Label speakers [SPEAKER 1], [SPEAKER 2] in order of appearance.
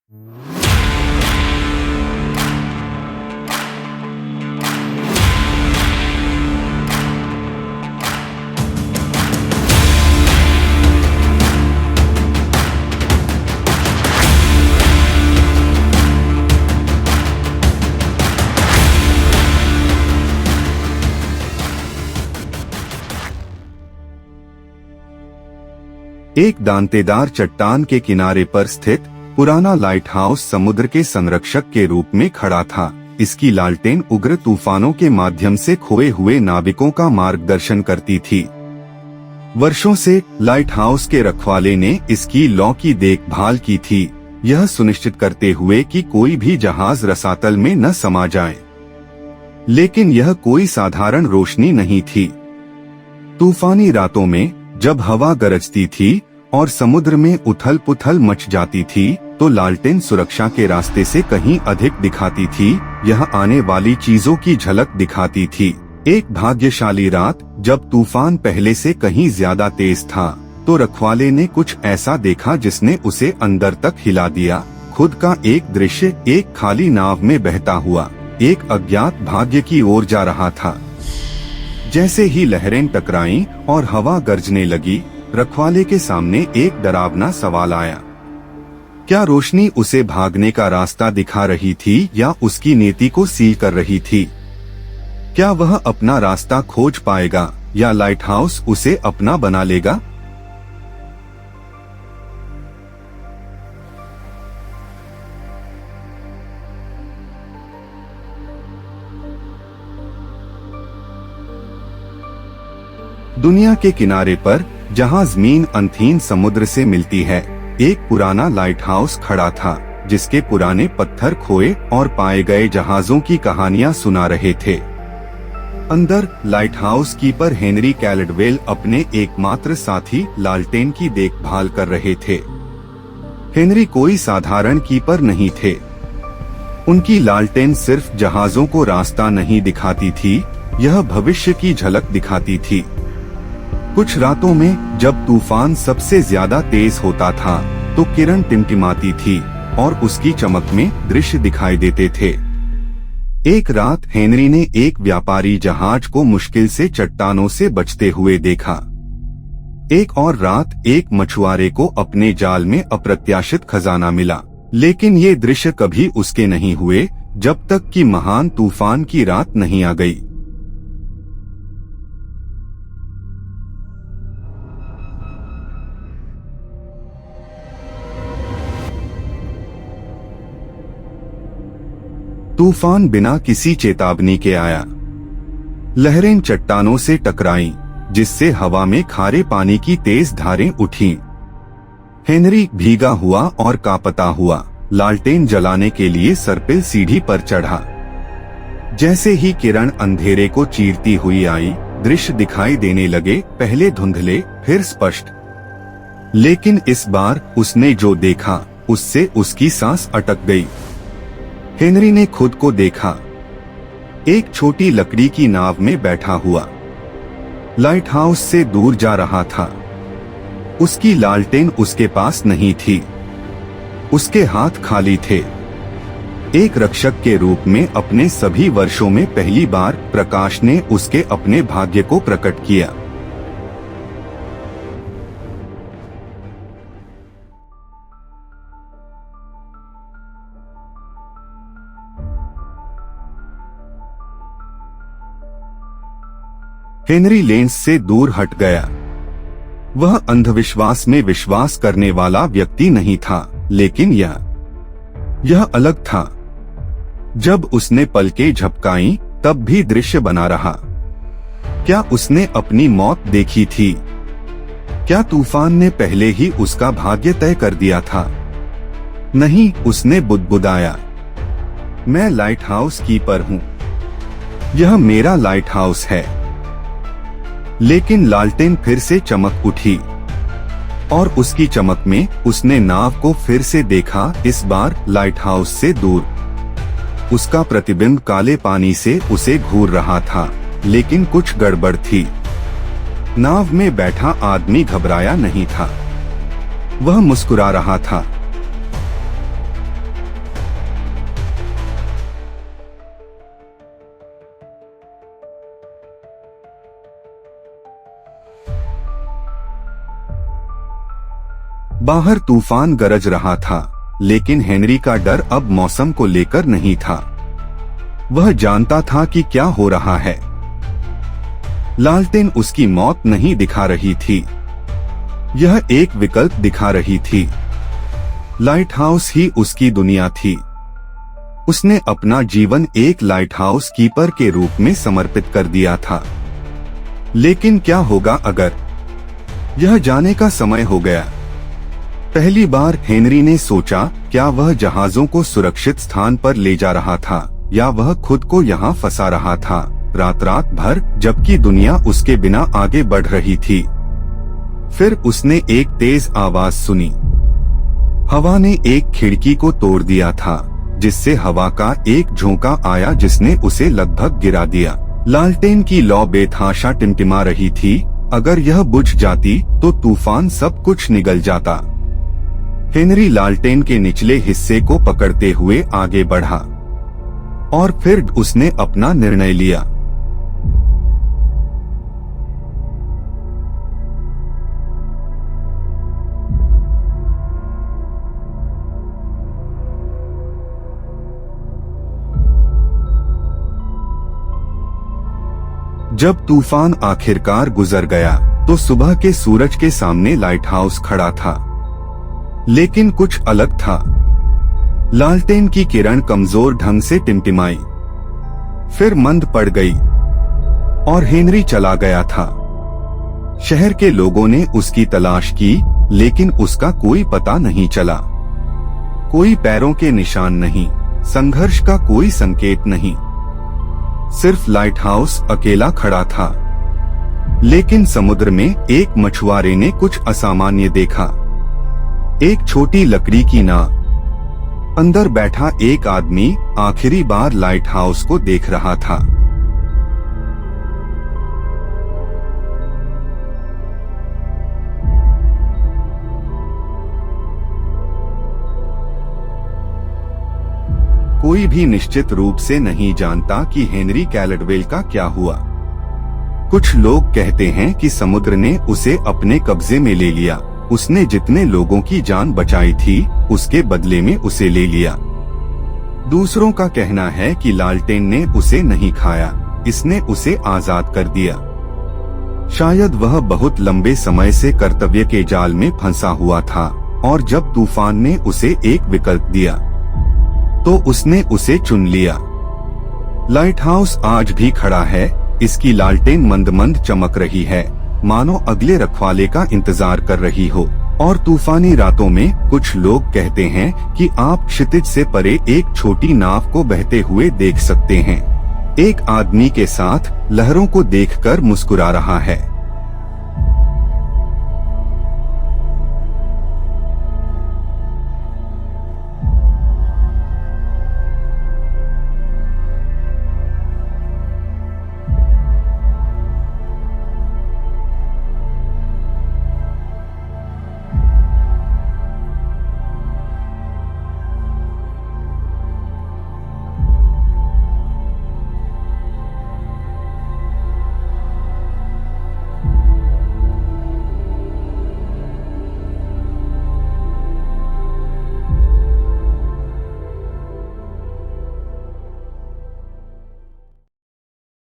[SPEAKER 1] एक दांतेदार चट्टान के किनारे पर स्थित पुराना लाइट हाउस समुद्र के संरक्षक के रूप में खड़ा था। इसकी लालटेन उग्र तूफानों के माध्यम से खोए हुए नाविकों का मार्गदर्शन करती थी। वर्षों से लाइट हाउस के रखवाले ने इसकी लौ की देखभाल की थी, यह सुनिश्चित करते हुए कि कोई भी जहाज रसातल में न समा जाए। लेकिन यह कोई साधारण रोशनी नहीं थी। तूफानी रातों में जब हवा गरजती थी और समुद्र में उथल पुथल मच जाती थी, तो लालटेन सुरक्षा के रास्ते से कहीं अधिक दिखाती थी। यह आने वाली चीजों की झलक दिखाती थी। एक भाग्यशाली रात जब तूफान पहले से कहीं ज्यादा तेज था, तो रखवाले ने कुछ ऐसा देखा जिसने उसे अंदर तक हिला दिया। खुद का एक दृश्य एक खाली नाव में बहता हुआ एक अज्ञात भाग्य की ओर जा रहा था। जैसे ही लहरें टकराईं और हवा गरजने लगी, रखवाले के सामने एक डरावना सवाल आया। क्या रोशनी उसे भागने का रास्ता दिखा रही थी या उसकी नीति को सील कर रही थी? क्या वह अपना रास्ता खोज पाएगा या लाइट हाउस उसे अपना बना लेगा? दुनिया के किनारे पर, जहां जमीन अंधीन समुद्र से मिलती है, एक पुराना लाइट हाउस खड़ा था, जिसके पुराने पत्थर खोए और पाए गए जहाजों की कहानियां सुना रहे थे। अंदर light house keeper Henry Caldwell अपने एकमात्र साथी लालटेन की देखभाल कर रहे थे। हेनरी कोई साधारण कीपर नहीं थे। उनकी लालटेन सिर्फ जहाजों को रास्ता नहीं दिखाती थी, यह भविष्य की झलक दिखाती थी। कुछ रातों में जब तूफान सबसे ज्यादा तेज होता था, तो किरण टिमटिमाती थी और उसकी चमक में दृश्य दिखाई देते थे। एक रात हेनरी ने एक व्यापारी जहाज को मुश्किल से चट्टानों से बचते हुए देखा। एक और रात एक मछुआरे को अपने जाल में अप्रत्याशित खजाना मिला। लेकिन ये दृश्य कभी उसके नहीं हुए जब तक कि महान तूफान की रात नहीं आ गई। तूफान बिना किसी चेतावनी के आया। लहरें चट्टानों से टकराईं, जिससे हवा में खारे पानी की तेज धारें उठीं। हेनरी भीगा हुआ और कांपता हुआ लालटेन जलाने के लिए सर्पिल सीढ़ी पर चढ़ा। जैसे ही किरण अंधेरे को चीरती हुई आई, दृश्य दिखाई देने लगे, पहले धुंधले फिर स्पष्ट। लेकिन इस बार उसने जो देखा उससे उसकी सांस अटक गई। हेनरी ने खुद को देखा, एक छोटी लकड़ी की नाव में बैठा हुआ, लाइट हाउस से दूर जा रहा था। उसकी लालटेन उसके पास नहीं थी, उसके हाथ खाली थे। एक रक्षक के रूप में अपने सभी वर्षों में पहली बार प्रकाश ने उसके अपने भाग्य को प्रकट किया। हेनरी लेंस से दूर हट गया। वह अंधविश्वास में विश्वास करने वाला व्यक्ति नहीं था, लेकिन यह अलग था। जब उसने पलकें झपकाईं, तब भी दृश्य बना रहा। क्या उसने अपनी मौत देखी थी? क्या तूफान ने पहले ही उसका भाग्य तय कर दिया था? नहीं, उसने बुदबुदाया, मैं लाइट हाउस कीपर हूँ, यह मेरा लाइट हाउस है। लेकिन लालटेन फिर से चमक उठी और उसकी चमक में उसने नाव को फिर से देखा, इस बार लाइट हाउस से दूर। उसका प्रतिबिंब काले पानी से उसे घूर रहा था, लेकिन कुछ गड़बड़ थी। नाव में बैठा आदमी घबराया नहीं था, वह मुस्कुरा रहा था। बाहर तूफान गरज रहा था, लेकिन हेनरी का डर अब मौसम को लेकर नहीं था। वह जानता था कि क्या हो रहा है। लालटेन उसकी मौत नहीं दिखा रही थी, यह एक विकल्प दिखा रही थी। लाइट हाउस ही उसकी दुनिया थी। उसने अपना जीवन एक लाइट हाउस कीपर के रूप में समर्पित कर दिया था। लेकिन क्या होगा अगर? यह जाने का समय हो गया। पहली बार हेनरी ने सोचा, क्या वह जहाजों को सुरक्षित स्थान पर ले जा रहा था या वह खुद को यहाँ फंसा रहा था, रात भर, जबकि दुनिया उसके बिना आगे बढ़ रही थी। फिर उसने एक तेज आवाज सुनी। हवा ने एक खिड़की को तोड़ दिया था, जिससे हवा का एक झोंका आया जिसने उसे लगभग गिरा दिया। लालटेन की लौ बेतहाशा टिमटिमा रही थी। अगर यह बुझ जाती तो तूफान सब कुछ निगल जाता। हेनरी लालटेन के निचले हिस्से को पकड़ते हुए आगे बढ़ा और फिर उसने अपना निर्णय लिया। जब तूफान आखिरकार गुजर गया तो सुबह के सूरज के सामने लाइट हाउस खड़ा था, लेकिन कुछ अलग था। लालटेन की किरण कमजोर ढंग से टिमटिमाई, फिर मंद पड़ गई और हेनरी चला गया था। शहर के लोगों ने उसकी तलाश की, लेकिन उसका कोई पता नहीं चला। कोई पैरों के निशान नहीं, संघर्ष का कोई संकेत नहीं। सिर्फ लाइट हाउस अकेला खड़ा था। लेकिन समुद्र में एक मछुआरे ने कुछ असामान्य देखा। एक छोटी लकड़ी की नाव, अंदर बैठा एक आदमी आखिरी बार लाइट हाउस को देख रहा था। कोई भी निश्चित रूप से नहीं जानता कि हेनरी कैलेडवेल का क्या हुआ। कुछ लोग कहते हैं कि समुद्र ने उसे अपने कब्जे में ले लिया। उसने जितने लोगों की जान बचाई थी, उसके बदले में उसे ले लिया। दूसरों का कहना है कि लालटेन ने उसे नहीं खाया, इसने उसे आजाद कर दिया। शायद वह बहुत लंबे समय से कर्तव्य के जाल में फंसा हुआ था, और जब तूफान ने उसे एक विकल्प दिया तो उसने उसे चुन लिया। लाइट हाउस आज भी खड़ा है, इसकी लालटेन मंद मंद चमक रही है, मानो अगले रखवाले का इंतजार कर रही हो। और तूफानी रातों में कुछ लोग कहते हैं कि आप क्षितिज से परे एक छोटी नाव को बहते हुए देख सकते हैं। एक आदमी के साथ लहरों को देखकर मुस्कुरा रहा है।